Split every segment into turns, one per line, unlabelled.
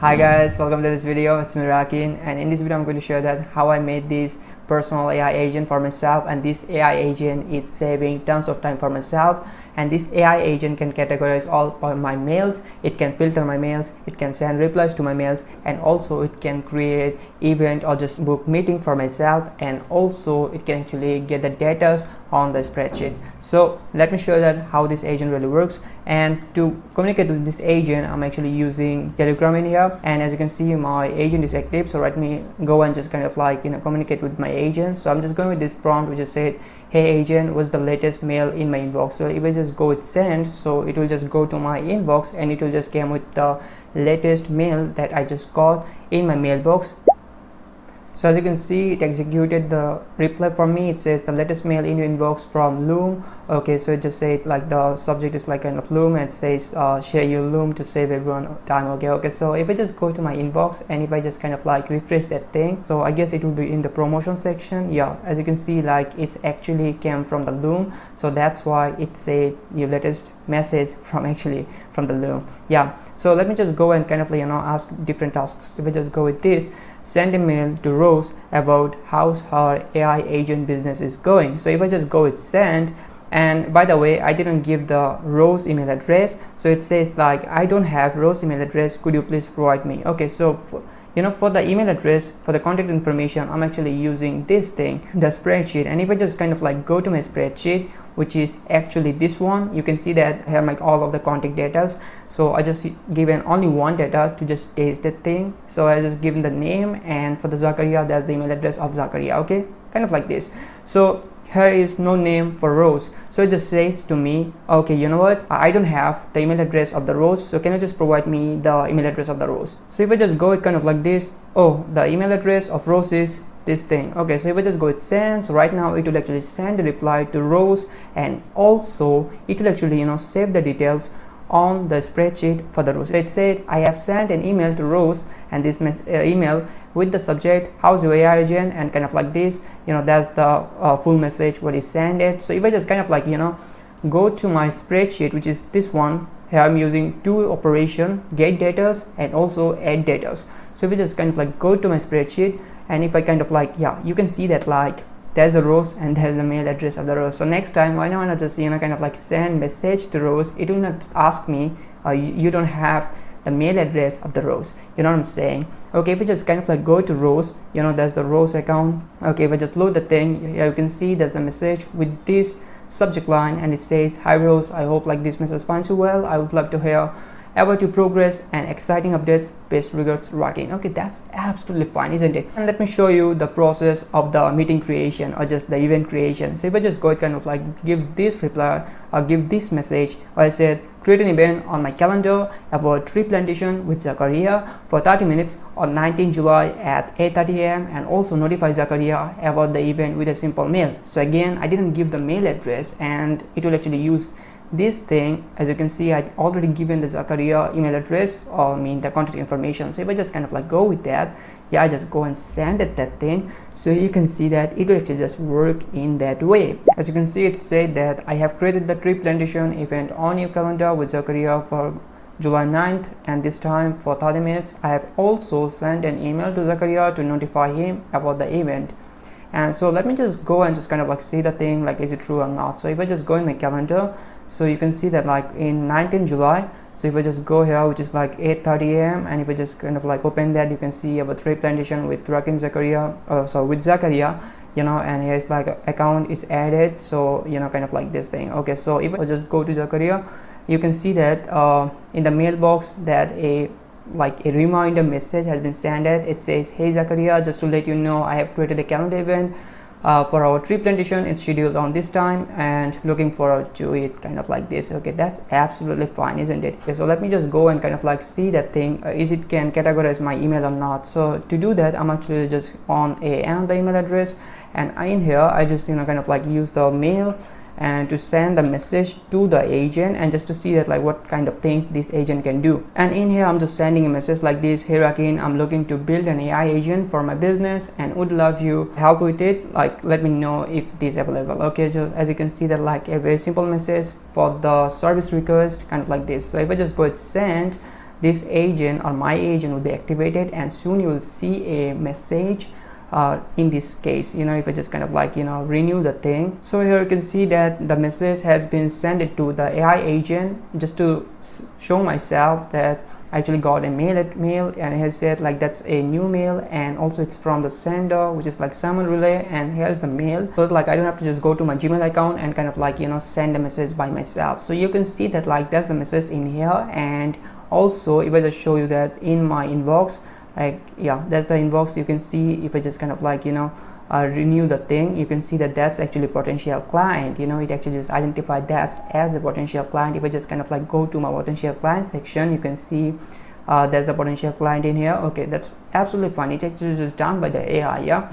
Hi guys, welcome to this video. It's me Rakin, and in this video I'm going to show that how I made this personal AI agent for myself, and this AI agent is saving tons of time for myself. And this AI agent can categorize all my mails, it can filter my mails, it can send replies to my mails, and also it can create event or just book meeting for myself, and also it can actually get the data on the spreadsheets. So let me show that how this agent really works. And to communicate with this agent, I'm actually using Telegram in here, and as you can see my agent is active. So let me go and just kind of like communicate with my agent. So I'm just going with this prompt which just said, hey agent, what's the latest mail in my inbox? So if I just go with send, so it will just go to my inbox and it will just come with the latest mail that I just got in my mailbox. So as you can see, it executed the reply for me. It says the latest mail in your inbox from Loom. Okay, so it just said like the subject is like kind of Loom, and it says share your Loom to save everyone time. Okay, so if I just go to my inbox and if I just kind of like refresh that thing, so I guess it will be in the promotion section. Yeah, as you can see, like it actually came from the Loom, so that's why it said your latest message from the Loom. Yeah, so let me just go and kind of ask different tasks. If I just go with this, send a mail to Rose about how her AI agent business is going. So if I just go with send, and by the way, I didn't give the Rose email address, so it says like I don't have Rose email address, could you please provide me? Okay, so for the email address, for the contact information, I'm actually using this thing, the spreadsheet. And if I just kind of like go to my spreadsheet, which is actually this one, you can see that I have like all of the contact data. So I just given only one data to just taste that thing. So I just given the name, and for the Zakaria, that's the email address of Zakaria. Okay, kind of like this. So here is no name for Rose, so it just says to me, okay, you know what, I don't have the email address of the Rose, so can you just provide me the email address of the Rose? So if I just go it kind of like this, oh, the email address of Rose is this thing. Okay, so if I just go with send, so right now it will actually send a reply to Rose, and also it will actually save the details on the spreadsheet for the Rose. It said I have sent an email to Rose, and this email with the subject how's your AI agent, and kind of like this, that's the full message what is sent it. So if I just kind of like go to my spreadsheet, which is this one here, I'm using two operation, get data and also add data. So if I just kind of like go to my spreadsheet, and if I kind of like, yeah, you can see that like there's a Rose and there's the mail address of the Rose. So next time, why not just kind of like send message to Rose? It will not ask me you don't have the mail address of the Rose, you know what I'm saying? Okay, if we just kind of like go to Rose, there's the Rose account. Okay, if I just load the thing, you can see there's the message with this subject line, and it says, hi Rose, I hope like this message finds you well. I would love to hear about your progress and exciting updates. Best regards, Rakin. Okay, that's absolutely fine, isn't it? And let me show you the process of the meeting creation or just the event creation. So if I just go kind of like give this reply or give this message, or I said create an event on my calendar about tree plantation with Zakaria for 30 minutes on 19 July at 8:30 a.m. and also notify Zakaria about the event with a simple mail. So again, I didn't give the mail address, and it will actually use this thing. As you can see, I already given the Zakaria email address, or the contact information. So if I just kind of like go with that, yeah, I just go and send it that thing. So you can see that it will actually just work in that way. As you can see, it said that I have created the tree plantation event on your calendar with Zakaria for July 9th, and this time for 30 minutes. I have also sent an email to Zakaria to notify him about the event. And so let me just go and just kind of like see the thing, like is it true or not. So if I just go in my calendar, so you can see that like in 19 July, so if I just go here, which is like 8:30 a.m. and if I just kind of like open that, you can see about tree plantation with Rakin Zakaria, with Zakaria, and here's like account is added. So kind of like this thing. Okay, so if I just go to Zakaria, you can see that in the mailbox that a reminder message has been sent. It says, hey Zakaria, just to let you know, I have created a calendar event for our tree plantation. It's scheduled on this time and looking forward to it, kind of like this. Okay, that's absolutely fine, isn't it? Okay, so let me just go and kind of like see that thing, is it can categorize my email or not. So to do that, I'm actually just on another email address, and in here I just kind of like use the mail and to send the message to the agent, and just to see that like what kind of things this agent can do. And in here I'm just sending a message like this, hey Rakin, I'm looking to build an AI agent for my business and would love you help with it, like let me know if this is available. Okay, so as you can see that like a very simple message for the service request, kind of like this. So if I just go and send, this agent or my agent will be activated, and soon you will see a message in this case, if I just kind of like renew the thing. So here you can see that the message has been sent it to the AI agent, just to show myself that I actually got a mail and it has said like that's a new mail, and also it's from the sender, which is like Simon Relay, and here's the mail. So like I don't have to just go to my Gmail account and kind of like send a message by myself. So you can see that like there's a message in here, and also if I just show you that in my inbox, like that's the inbox. You can see if I just kind of like renew the thing, you can see that that's actually potential client. It actually just identified that as a potential client. If I just kind of like go to my potential client section, you can see there's a potential client in here. Okay, that's absolutely fine. It actually just done by the AI.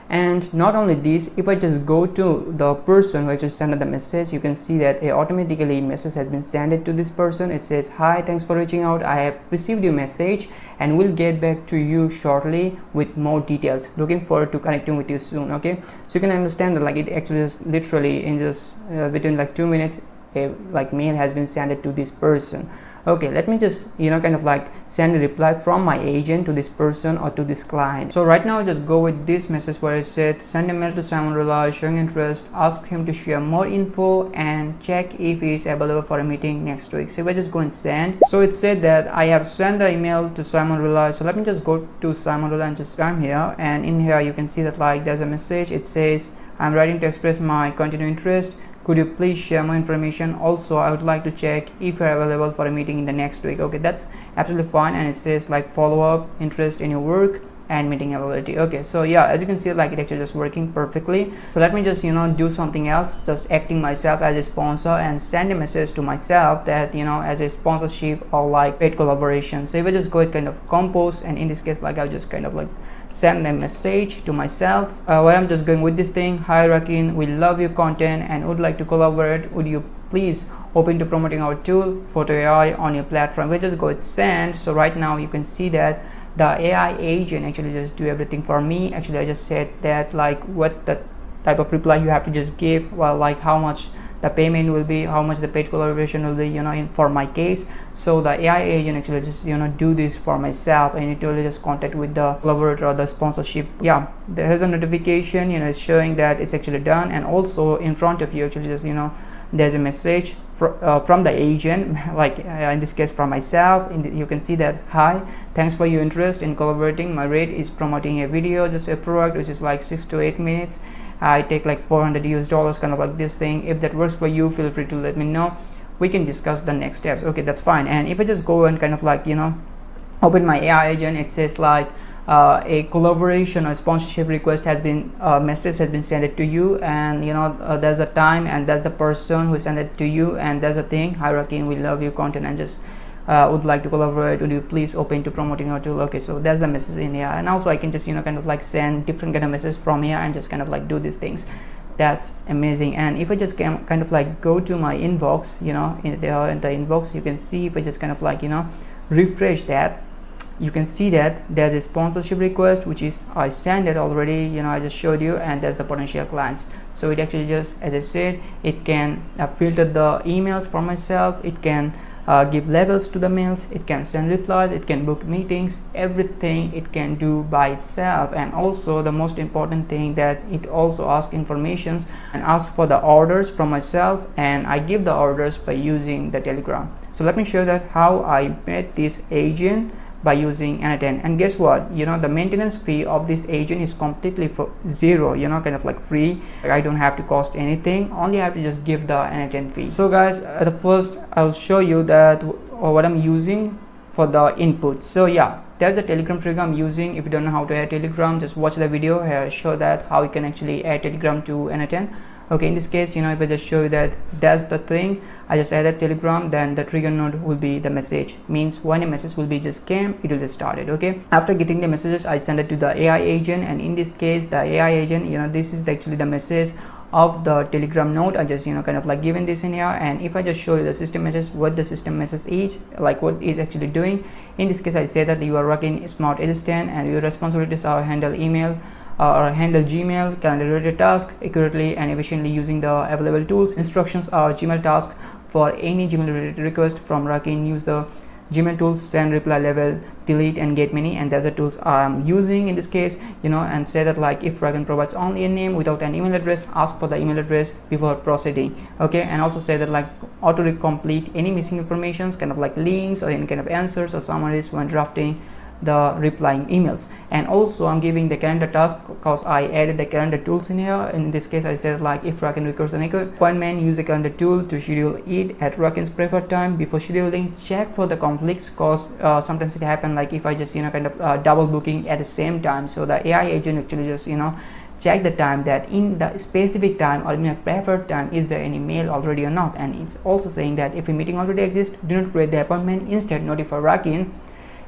And not only this, if I just go to the person who actually sent the message, you can see that a automatically message has been sent to this person. It says, hi, thanks for reaching out, I have received your message and will get back to you shortly with more details, looking forward to connecting with you soon. Okay, so you can understand that like it actually is literally in just within like 2 minutes a like mail has been sent to this person. Okay, let me just kind of like send a reply from my agent to this person or to this client. So right now I just go with this message where it said send a mail to Simon Relay showing interest, ask him to share more info and check if he is available for a meeting next week. So if I just go and send, so it said that I have sent the email to Simon Relay. So let me just go to Simon Relay and just come here, and in here you can see that like there's a message. It says I'm writing to express my continued interest. Could you please share more information? Also, I would like to check if you're available for a meeting in the next week. Okay, that's absolutely fine. And it says like follow up, interest in your work, and meeting availability. Okay, so yeah, as you can see, like it actually just working perfectly. So let me just do something else, just acting myself as a sponsor and send a message to myself that as a sponsorship or like paid collaboration. So if I just go and kind of compose, and in this case like I'll just kind of like send a message to myself where I'm just going with this thing. Hi Rakin, we love your content and would like to collaborate. Would you please open to promoting our tool Photo AI on your platform? We just go with send. So right now you can see that the AI agent actually just do everything for me. Actually I just said that like what the type of reply you have to just give, well like how much the payment will be, how much the paid collaboration will be, for my case. So the AI agent actually just do this for myself, and it will just contact with the collaborator or the sponsorship. Yeah, there is a notification it's showing that it's actually done, and also in front of you actually just there's a message from the agent, like in this case from myself. You can see that, hi, thanks for your interest in collaborating. My rate is promoting a video, just a product which is like 6 to 8 minutes. I take like $400 kind of like this thing. If that works for you, feel free to let me know. We can discuss the next steps. Okay, that's fine. And if I just go and kind of like open my AI agent, it says like a collaboration or sponsorship request has been message has been sent to you, and there's a time and there's the person who sent it to you, and there's a thing, hi Rakin, we love your content and just would like to collaborate. Would you please open to promoting our tool? Okay, so there's a message in here, and also I can just kind of like send different kind of messages from here and just kind of like do these things. That's amazing. And if I just can kind of like go to my inbox, in the inbox, you can see if I just kind of like refresh that, you can see that there's a sponsorship request which is I sent it already, I just showed you, and there's the potential clients. So it actually just, as I said, it can filter the emails for myself, it can give levels to the mails, it can send replies, it can book meetings, everything it can do by itself. And also the most important thing, that it also asks informations and asks for the orders from myself, and I give the orders by using the Telegram. So let me show you that how I met this agent by using N10. And guess what, the maintenance fee of this agent is completely for zero, kind of like free. I don't have to cost anything, only I have to just give the N10 fee. So guys, at the first I'll show you that what I'm using for the input. So yeah, there's a Telegram trigger I'm using. If you don't know how to add Telegram, just watch the video here, show that how you can actually add Telegram to N10. Okay, in this case, if I just show you that that's the thing, I just added Telegram, then the trigger node will be the message, means when a message will be just came, it will just started. Okay, after getting the messages, I send it to the AI agent, and in this case the AI agent, this is actually the message of the Telegram node. I just kind of like given this in here. And if I just show you the system message, what the system message is, like what it's actually doing, in this case I say that you are working smart assistant and your responsibilities are handle email or handle Gmail calendar related task accurately and efficiently using the available tools. Instructions are Gmail tasks for any Gmail related request from Rakin. Use the Gmail tools, send, reply, level, delete, and get many, and that's the tools I'm using in this case, and say that like if Dragon provides only a name without an email address, ask for the email address before proceeding. Okay, and also say that like auto complete any missing informations, kind of like links or any kind of answers or summaries when drafting the replying emails. And also I'm giving the calendar task because I added the calendar tools in here. In this case I said like if Rakin requires an appointment, use the calendar tool to schedule it at Rakin's preferred time. Before scheduling, check for the conflicts, because sometimes it happens like if I just kind of double booking at the same time, so the AI agent actually just check the time that in the specific time or in a preferred time is there any mail already or not. And it's also saying that if a meeting already exists, do not create the appointment, instead notify Rakin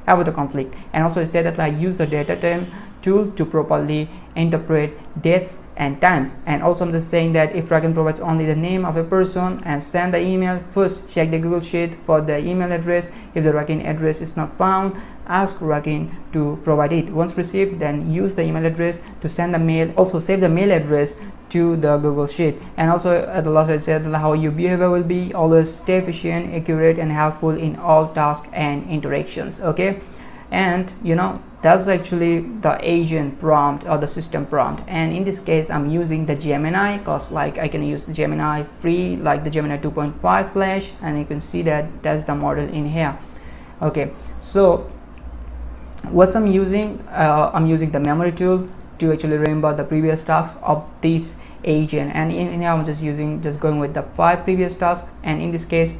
about the conflict. And also it said that like use the data time tool to properly interpret dates and times. And also I'm just saying that if Rakin provides only the name of a person and send the email, first check the Google Sheet for the email address. If the Rakin address is not found, ask Rakin to provide it. Once received, then use the email address to send the mail. Also save the mail address to the Google Sheet. And also at the last I said how your behavior will be always stay efficient, accurate, and helpful in all tasks and interactions. Okay, and that's actually the agent prompt or the system prompt. And in this case I'm using the Gemini, because like I can use the Gemini free, like the Gemini 2.5 Flash, and you can see that that's the model in here. Okay, so what I'm using the memory tool to actually remember the previous tasks of this agent. And in here I'm just going with the 5 previous tasks. And in this case,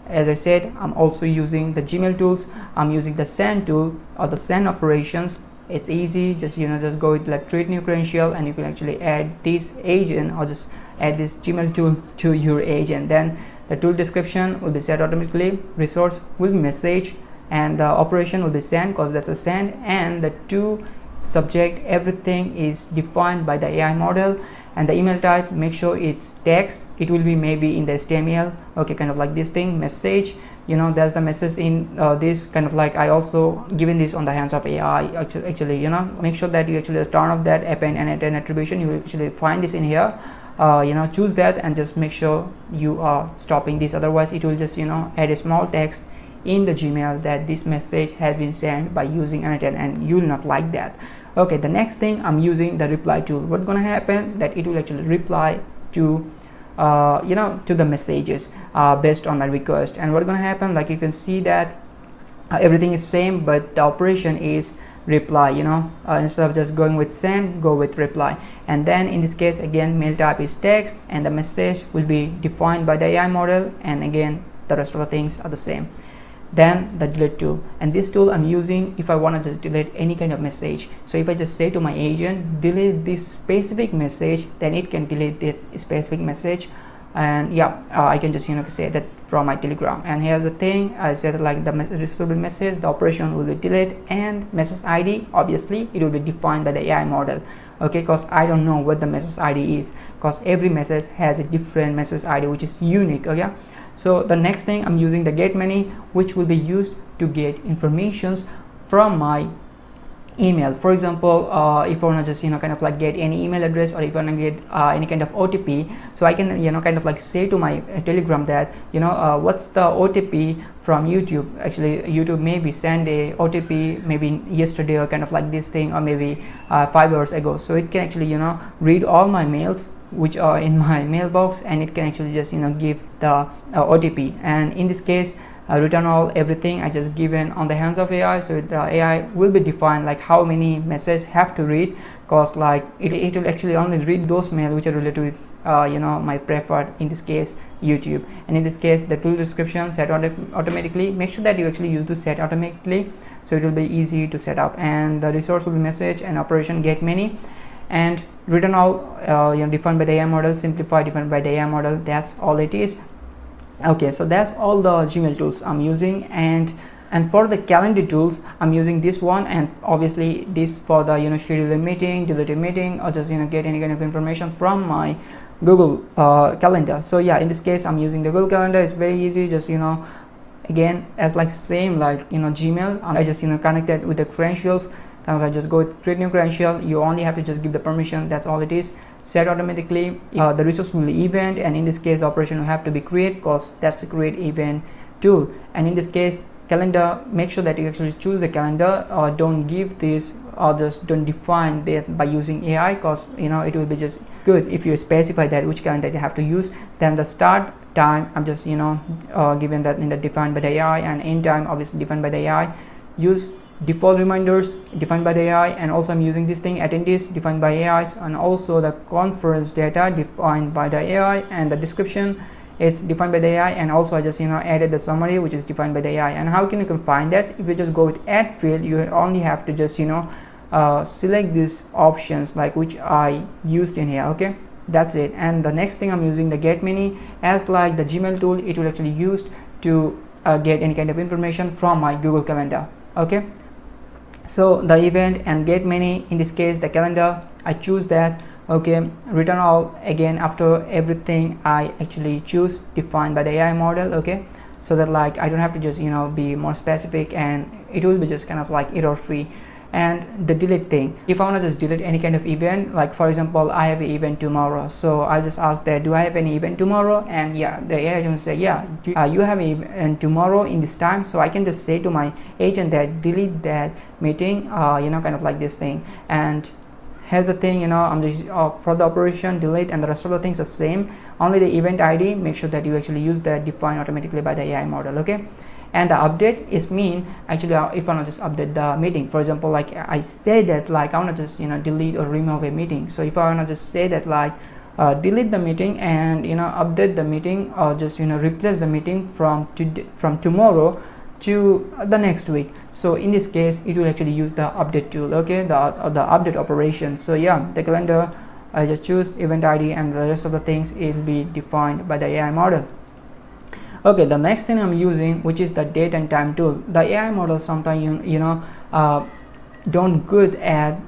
as I said, I'm also using the Gmail tools. I'm using the send tool or the send operations. It's easy, just go with like create new credential, and you can actually add this agent or just add this Gmail tool to your agent. Then the tool description will be set automatically, resource will be message, and the operation will be send because that's a send, and the to subject, everything is defined by the AI model. And the email type, make sure it's text, it will be maybe in the HTML. Okay, kind of like this thing, message, there's the message in this kind of like I also given this on the hands of AI actually. Make sure that you actually turn off that append and attend attribution. You will actually find this in here. Choose that and just make sure you are stopping this, otherwise it will just add a small text in the Gmail that this message has been sent by using unattended, and you will not like that. Okay, the next thing I'm using the reply tool. What's gonna happen that it will actually reply to to the messages based on my request. And what's gonna happen, like you can see that everything is same, but the operation is reply. Instead of just going with send, go with reply. And then in this case again, mail type is text, and the message will be defined by the AI model, and again the rest of the things are the same. Then the delete tool, and this tool I'm using if I want to just delete any kind of message. So if I just say to my agent delete this specific message, then it can delete the specific message. And yeah, I can just say that from my Telegram. And here's the thing, I said like the receivable message, the operation will be delete, and message ID obviously it will be defined by the AI model. Okay, because I don't know what the message ID is, because every message has a different message ID which is unique. Okay, so the next thing I'm using the get many, which will be used to get informations from my email. For example, if I want to just kind of like get any email address, or if I want to get any kind of OTP, so I can kind of like say to my Telegram that what's the OTP from YouTube. Actually YouTube maybe send a OTP maybe yesterday, or kind of like this thing, or maybe 5 hours ago. So it can actually read all my mails which are in my mailbox, and it can actually just give the OTP. And in this case return all everything I just given on the hands of AI. So the AI will be defined like how many messages have to read, because like it will actually only read those mail which are related with my preferred, in this case YouTube. And in this case the tool description set automatically, make sure that you actually use the set automatically, so it will be easy to set up. And the resource will be message, and operation get many, and return all defined by the AI model, simplify defined by the AI model. That's all it is. Okay, so that's all the Gmail tools I'm using. And for the calendar tools I'm using this one, and obviously this for the schedule a meeting, delete a meeting, or just get any kind of information from my Google calendar. So yeah, in this case I'm using the Google Calendar. It's very easy, just again as like same like Gmail. I just connected with the credentials. Kind of I just go with create new credential. You only have to just give the permission, that's all it is. Set automatically. The resource will be event, and in this case the operation will have to be create, because that's a create event tool. And in this case calendar, make sure that you actually choose the calendar, or don't give this, or just don't define that by using AI, because it will be just good if you specify that which calendar you have to use. Then the start time, I'm just given that in the defined by the AI, and end time obviously defined by the AI. Use default reminders defined by the AI, and also I'm using this thing attendees defined by AIs, and also the conference data defined by the AI, and the description, it's defined by the AI, and also I just added the summary, which is defined by the AI. And how can you find that? If you just go with add field, you only have to just select these options like which I used in here. Okay, that's it. And the next thing, I'm using the get many as like the Gmail tool. It will actually used to get any kind of information from my Google Calendar. Okay, so the event and get many, in this case the calendar, I choose that. Okay, return all, again after everything I actually choose defined by the AI model. Okay, so that like I don't have to just be more specific, and it will be just kind of like error free. And the delete thing, if I want to just delete any kind of event, like for example I have an event tomorrow, so I just ask that, do I have any event tomorrow? And yeah, the AI agent say, yeah, you have an event tomorrow in this time. So I can just say to my agent that delete that meeting, kind of like this thing. And here's the thing, I'm just for the operation delete, and the rest of the things are same, only the event ID, make sure that you actually use that defined automatically by the AI model. Okay, and the update is mean actually if I want to just update the meeting. For example, like I say that like I want to just delete or remove a meeting. So if I want to just say that like delete the meeting and update the meeting, or just replace the meeting from tomorrow to the next week, so in this case it will actually use the update tool. Okay, the update operation. So yeah, the calendar, I just choose event ID, and the rest of the things it will be defined by the AI model. Okay, the next thing I'm using, which is the date and time tool. The AI model sometimes don't good at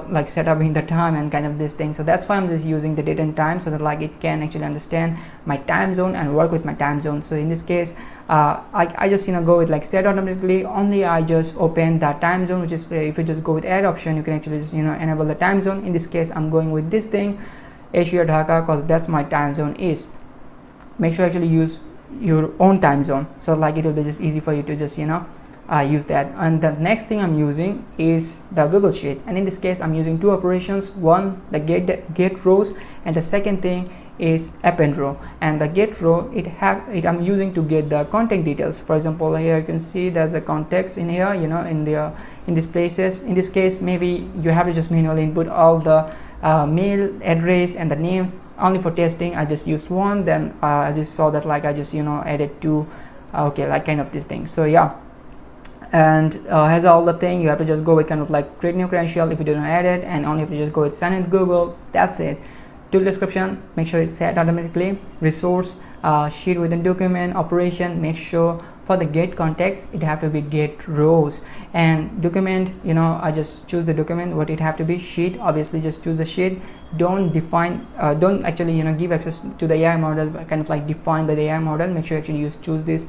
like setting the time and kind of this thing. So that's why I'm just using the date and time, so that like it can actually understand my time zone and work with my time zone. So in this case I just go with like set automatically. Only I just open the time zone, which is if you just go with add option, you can actually just enable the time zone. In this case I'm going with this thing, Asia Dhaka, because that's my time zone is. Make sure you actually use your own time zone, so like it will be just easy for you to just use that. And the next thing I'm using is the Google Sheet, and in this case I'm using two operations. One, the get rows, and the second thing is append row. And the get row, I'm using to get the contact details. For example, here you can see there's a context in here, in these places. In this case maybe you have to just manually input all the mail address and the names. Only for testing I just used one, then as you saw that like I just added two. Okay, like kind of this thing. So yeah, and has all the thing, you have to just go with kind of like create new credential if you didn't add it, and only if you just go with sign in Google. That's it. Tool description, make sure it's set automatically. Resource, sheet within document operation, make sure for the get context it have to be get rows. And document, I just choose the document what it have to be. Sheet, obviously just choose the sheet. Don't define don't actually give access to the AI model, kind of like defined by the AI model. Make sure you actually choose this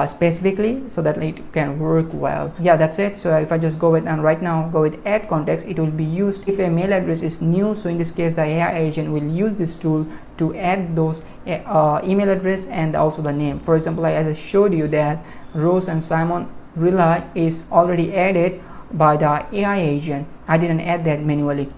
specifically, so that it can work well. Yeah, that's it. So if I just go with, and right now go with add context, it will be used if a mail address is new. So in this case the AI agent will use this tool to add those email address and also the name. For example, as I showed you that Rose and Simon Rilla is already added by the AI agent. I didn't add that manually.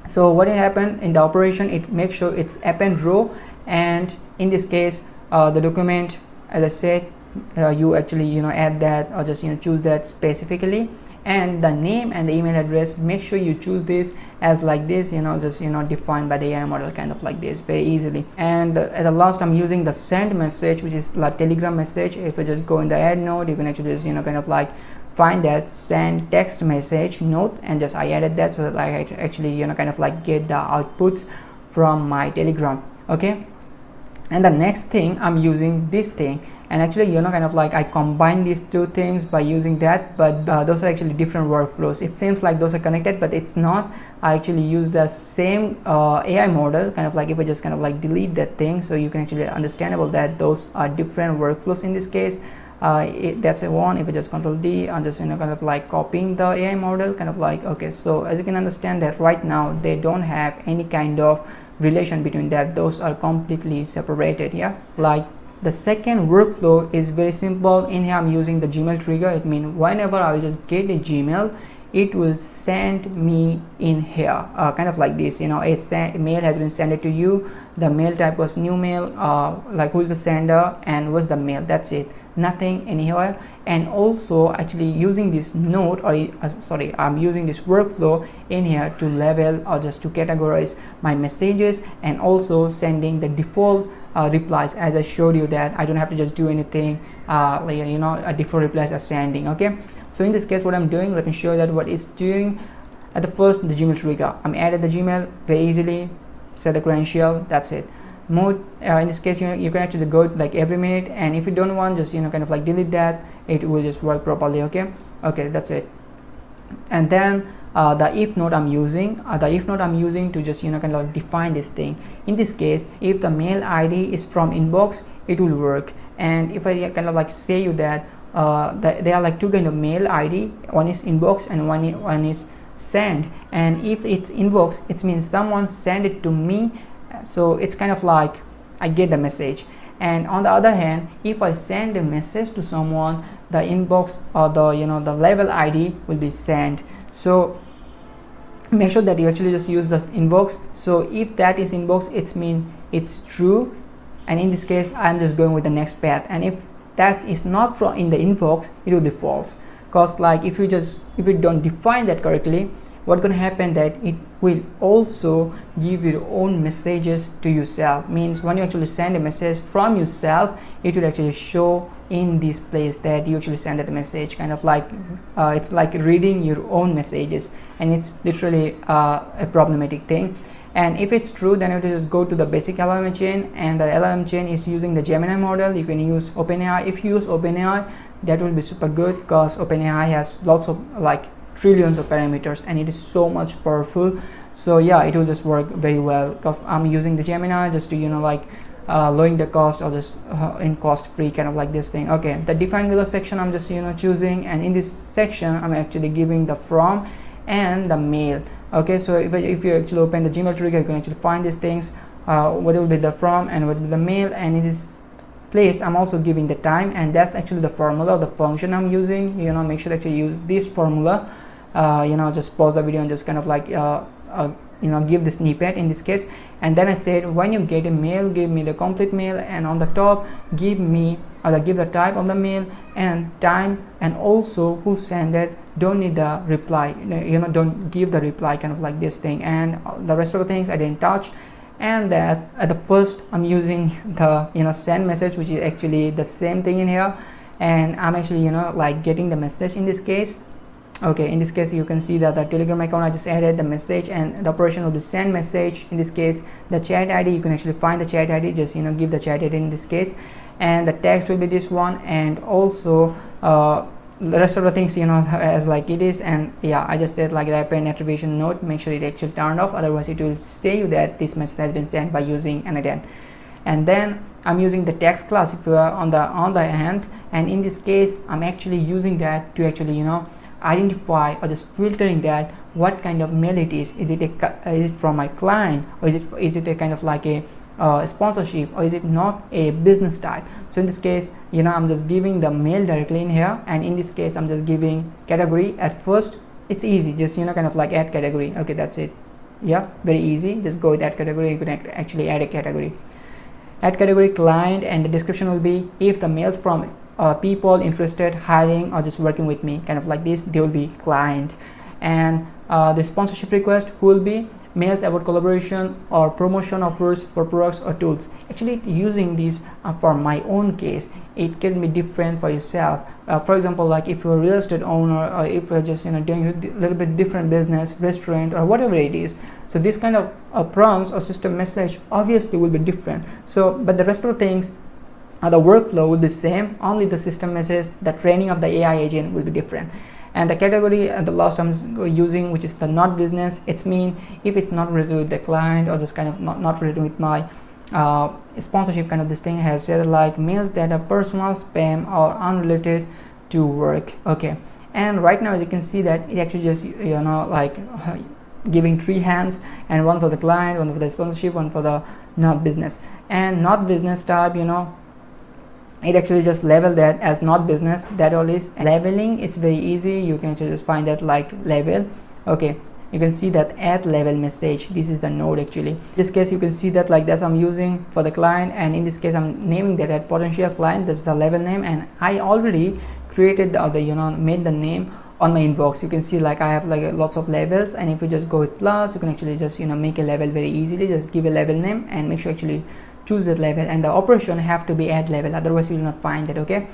So what will happen in the operation, it makes sure it's append row, and in this case the document, as I said, you actually add that, or just choose that specifically. And the name and the email address, make sure you choose this as like this, just defined by the AI model, kind of like this, very easily. And at the last I'm using the send message, which is like Telegram message. If you just go in the add node, you can actually just kind of like find that send text message note, and just I added that, so that I actually kind of like get the outputs from my Telegram. Okay, and the next thing I'm using this thing, and actually kind of like I combine these two things by using that, but those are actually different workflows. It seems like those are connected, but it's not. I actually use the same AI model, kind of like if I just kind of like delete that thing, so you can actually understandable that those are different workflows in this case. That's a one. If I just Control D, I'm just kind of like copying the AI model, kind of like, okay, so as you can understand that right now they don't have any kind of relation between that. Those are completely separated. Yeah, like the second workflow is very simple. In here I'm using the Gmail trigger. It means whenever I will just get a Gmail, it will send me in here kind of like this, you know, a mail has been sent to you, the mail type was new mail, like who is the sender and what's the mail, that's it, nothing in here. And also actually using this note, or sorry, I'm using this workflow in here to label or just to categorize my messages, and also sending the default replies, as I showed you that I don't have to just do anything like, you know, a default replies are sending. Okay, so in this case what I'm doing, let me show you that what it's doing. At the first, the Gmail trigger, I'm added the Gmail very easily, set the credential, that's it. Mode in this case, you can actually go like every minute, and if you don't want, just, you know, kind of like delete that, it will just work properly. Okay, that's it. And then the if node I'm using, to just, you know, kind of define this thing. In this case, if the mail ID is from inbox, it will work. And if I kind of like say you that there are like two kind of mail ID, one is inbox and one is send. And if it's inbox, it means someone sent it to me, so it's kind of like I get the message. And on the other hand, if I send a message to someone, the inbox or the, you know, the label ID will be sent. So make sure that you actually just use this inbox. So if that is inbox, it means it's true, and in this case I'm just going with the next path. And if that is not from in the inbox, it will be false, because like if you don't define that correctly, what's going to happen that it will also give your own messages to yourself. Means when you actually send a message from yourself, it will actually show in this place that you actually send that message, kind of like it's like reading your own messages, and it's literally a problematic thing. And if it's true, then you have to just go to the basic LLM chain, and the LLM chain is using the Gemini model. You can use OpenAI. If you use OpenAI, that will be super good, because OpenAI has lots of like trillions of parameters, and it is so much powerful. So yeah, it will just work very well, because I'm using the Gemini just to, you know, like lowering the cost, or just in cost free, kind of like this thing. Okay, the define below section I'm just, you know, choosing, and in this section I'm actually giving the from and the mail. Okay, so if you actually open the Gmail trigger, you can actually find these things, what will be the from and what will be the mail. And in this place I'm also giving the time, and that's actually the formula, the function I'm using. You know, make sure that you use this formula. You know, just pause the video and just kind of like you know, give the snippet in this case. And then I said, when you get a mail, give me the complete mail, and on the top give me give the type of the mail and time, and also who sent it. Don't need the reply, you know, don't give the reply, kind of like this thing. And the rest of the things I didn't touch. And that at the first I'm using the, you know, send message, which is actually the same thing in here, and I'm actually, you know, like getting the message in this case. Okay, in this case you can see that the Telegram account, I just added the message, and the operation will be send message. In this case, the chat ID, you can actually find the chat ID, just, you know, give the chat ID in this case, and the text will be this one, and also the rest of the things, you know, as like it is. And yeah, I just said like the append attribution note, make sure it actually turned off, otherwise it will say you that this message has been sent by using an add-in. And then I'm using the text classifier on the hand, and in this case I'm actually using that to actually, you know, identify or just filtering that what kind of mail it is. Is it from my client, or is it a kind of like a sponsorship, or is it not a business type? So in this case, you know, I'm just giving the mail directly in here, and in this case I'm just giving category. At first it's easy, just, you know, kind of like add category. Okay, that's it. Yeah, very easy, just go with that category. You can actually add a category, add category client, and the description will be if the mails from people interested hiring or just working with me, kind of like this, they will be client. And the sponsorship request who will be mails about collaboration or promotion offers for products or tools. Actually using this for my own case, it can be different for yourself. For example, like if you're a real estate owner, or if you're just, you know, doing a little bit different business, restaurant or whatever it is, so this kind of prompts or system message obviously will be different. So but the rest of the things, the workflow will be same, only the system message, the training of the AI agent will be different. And the category the last I'm using, which is the not business, it's mean if it's not related with the client, or just kind of not related with my sponsorship, kind of this thing has said like mails that are personal, spam or unrelated to work. Okay, and right now as you can see that it actually just, you know, like giving 3 hands, and one for the client, one for the sponsorship, one for the not business. And not business type, you know, it actually just label that as not business. That all is labeling. It's very easy. You can actually just find that like label. Okay, you can see that add label message. This is the node actually. In this case you can see that like that's I'm using for the client, and in this case I'm naming that at potential client. That's the label name, and I already created the made the name on my inbox. You can see like I have like lots of labels, and if you just go with plus, you can actually just make a label very easily. Just give a label name and make sure actually choose that label, and the operation have to be add label, otherwise you will not find it. Okay,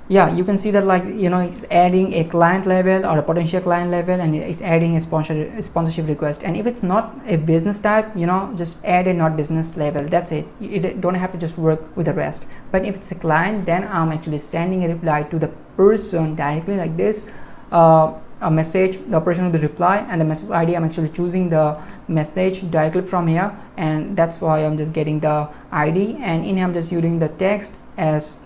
yeah, you can see that like it's adding a client label or a potential client label, and it's adding a sponsorship request. And if it's not a business type, just add a not business label. That's it. You don't have to just work with the rest. But if it's a client, then I'm actually sending a reply to the person directly like this, a message. The person will be reply, and the message ID, I'm actually choosing the message directly from here, and that's why I'm just getting the ID, and in here I'm just using the text as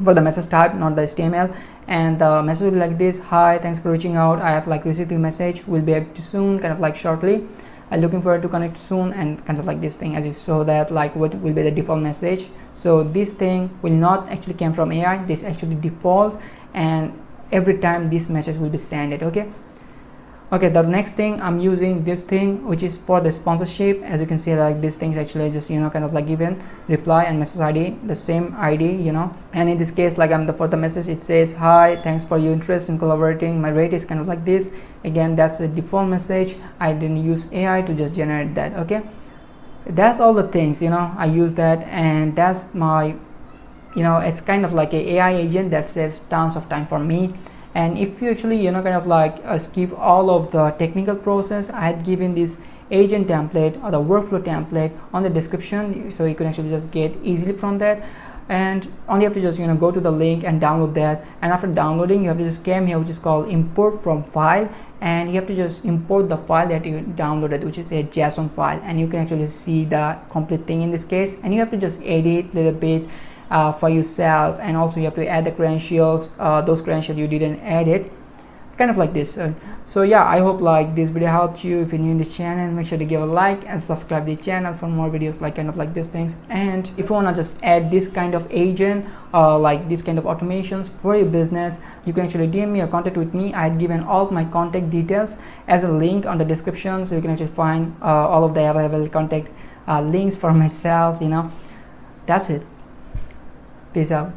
for the message type, not the HTML. And the message will be like this: hi, thanks for reaching out, I have like received your message, will be back soon, kind of like shortly, I'm looking forward to connect soon, and kind of like this thing. As you saw that like what will be the default message. So this thing will not actually came from AI, this actually default, and every time this message will be sent. Okay, the next thing I'm using this thing, which is for the sponsorship. As you can see, like this thing is actually just kind of like given reply and message ID, the same ID, and in this case like for the message it says, hi, thanks for your interest in collaborating, my rate is kind of like this. Again, that's a default message. I didn't use AI to just generate that. Okay, that's all the things I use that, and that's my it's kind of like a AI agent that saves tons of time for me. And if you actually kind of like skip all of the technical process, I had given this agent template or the workflow template on the description, so you can actually just get easily from that. And only have to just go to the link and download that. And after downloading, you have to just come here, which is called import from file, and you have to just import the file that you downloaded, which is a JSON file, and you can actually see the complete thing in this case. And you have to just edit a little bit for yourself, and also you have to add the credentials, those credentials you didn't edit, kind of like this. So yeah, I hope like this video helped you. If you're new in this channel, make sure to give a like and subscribe to the channel for more videos like kind of like these things. And if you want to just add this kind of agent like this kind of automations for your business, you can actually DM me or contact with me. I had given all of my contact details as a link on the description, so you can actually find all of the available contact links for myself. That's it. Peace out.